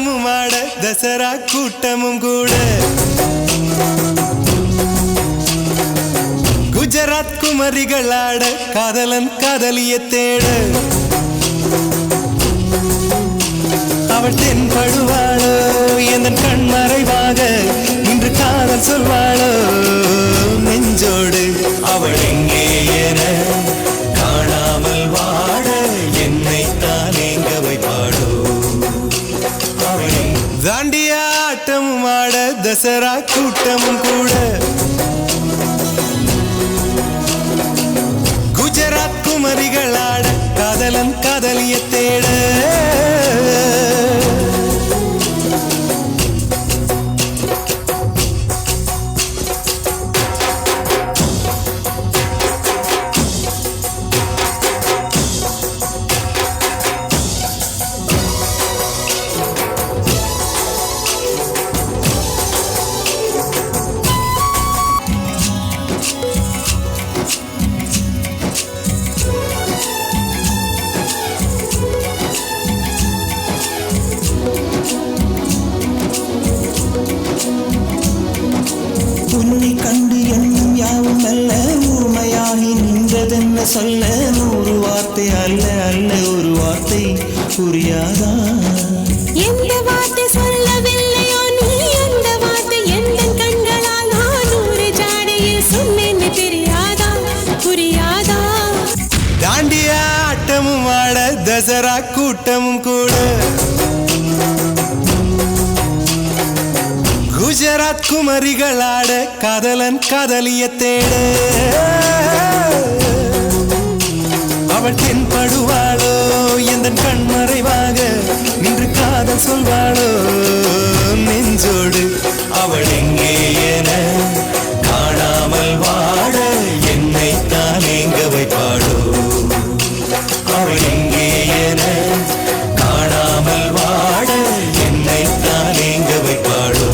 ஆட்டமும் ஆட தசரா கூட்டமும் கூட குஜராத் குமரிகள் ஆட காதலன் காதலிய தேட அவள் தென்படுவாளோ என் கண் மறைவாக இன்று காதல் சொல்வாளோ நெஞ்சோடு அவள் எங்கே என காணாமல் வாட என்னை தானேங்க வைப்பாளோ அவளை தாண்டிய ஆட்டமும் ஆட தசரா கூட்டமும் கூட குஜராத் குமரிகள் ஆட காதலன் காதலிய தேட உன்னை கண்டு எண்ணம் யாவும் அல்ல ஊமையாகி நின்றதென்ன சொல்ல நூறு வார்த்தை அல்ல அல்ல ஒரு வார்த்தை புரியாதா எந்த வார்த்தை சொல்லவில்லையோ நீ அந்த வார்த்தை எந்த கண்களால் நான் நூறு ஜாடையில் சொன்னேன்னு தெரியாதா புரியாதா தாண்டிய ஆட்டமும் ஆட தசரா கூட்டமும் கூட குஜராத் குமரிகள் ஆட காதலன் காதலிய தேட அவள் தென்படுவாளோ எந்த கண் மறைவாக நின்று காதல் சொல்வாளோ நெஞ்சோடு அவள் எங்கே என காணாமல் வாட என்னை தானேங்க வைப்பாளோ அவள் எங்கே என காணாமல் வாட என்னை தானேங்க வைப்பாளோ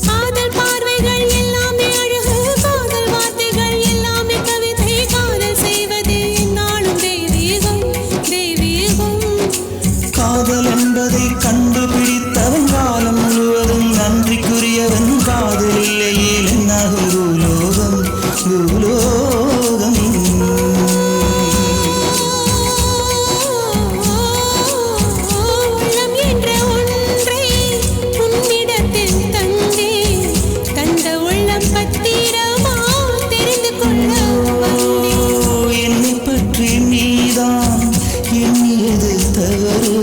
காதல் பார்வைகள் எல்லாமே அழகு காதல் வார்த்தைகள் எல்லாமே கவிதை காதல் செய்வதே நாளும் தெய்வீகம் தெய்வீகம் காதல் என்பதை கண்டுபிடித்தவன் காலம் முழுவதும் நன்றிக்குரியவன் காதல் இல்லையே என்னாகும் பூலோகம் பூலோகம் உள்ளம் என்ற ஒன்றை உன்னிடத்தில் தந்தேன் தந்த உள்ளம் பத்திரமா தெரிந்து கொள்ள வந்தேன் என்னை பற்றி நீதான் எண்ணியது தவறு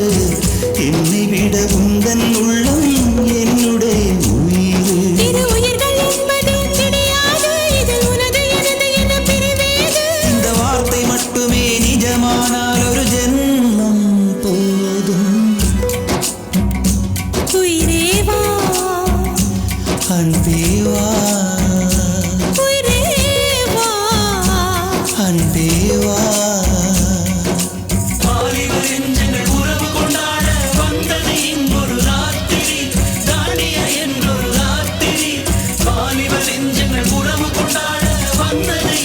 என்னை விட உந்தன் உள்ளம் என்னுடைய உயிர் இரு உயிர்கள் என்பது கிடையாது இது உனது எனது என பிரிவேது இந்த வார்த்தை மட்டுமே நிஜமானால் ஒரு ஜென்மம் போதும் உயிரேவா அன்பேவா உயிரேவா அன்பேவா என்றொரு ராத்திரி வாலிபர் நெஞ்சங்கள் உறவு கொண்டாட வந்தது